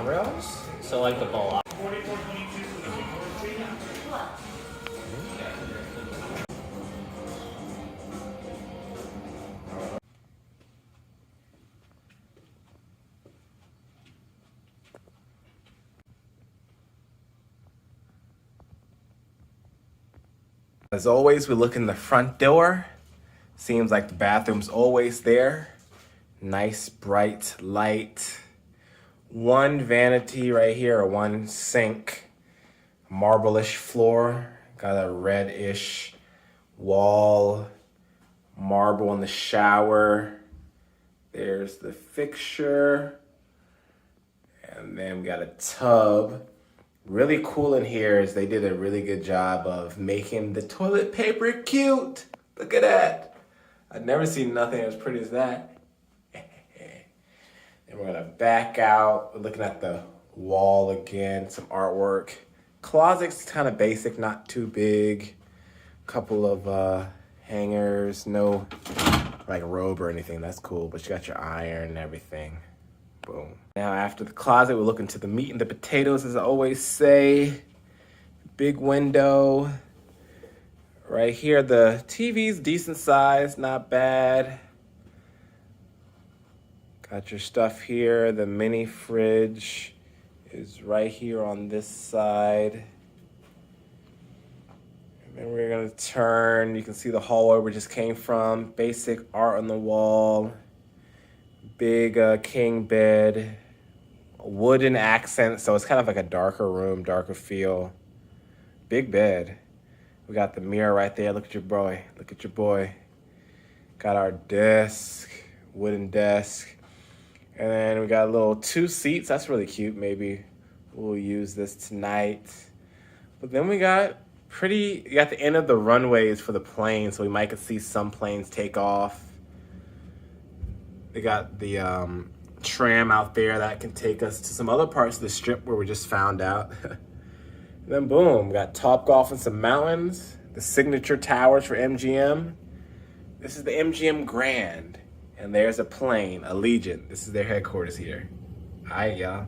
rails, so like the ball. As always, we look in the front door. Seems like the bathroom's always there. Nice bright light. One vanity right here, or one sink. Marble-ish floor. Got a reddish wall. Marble in the shower. There's the fixture. And then we got a tub. Really cool in here is they did a really good job of making the toilet paper cute. Look at that. I've never seen nothing as pretty as that. And we're gonna back out. We're looking at the wall again, some artwork. Closet's kind of basic, not too big. Couple of hangers, no like robe or anything, that's cool, but you got your iron and everything. Boom. Now after the closet, we're looking to the meat and the potatoes, as I always say. Big window. Right here, the TV's decent size, not bad. Got your stuff here. The mini fridge is right here on this side. And then we're gonna turn. You can see the hallway we just came from. Basic art on the wall. Big king bed, wooden accent, so it's kind of like a darker room, darker feel. Big bed. We got the mirror right there. Look at your boy. Look at your boy. Got our desk, wooden desk. And then we got a little 2 seats. That's really cute. Maybe we'll use this tonight. But then we got the end of the runways for the plane, so we might could see some planes take off. They got the tram out there that can take us to some other parts of the strip where we just found out. Then boom, we got Topgolf and some mountains. The signature towers for MGM. This is the MGM Grand. And there's a plane, Allegiant. This is their headquarters here. All right, y'all.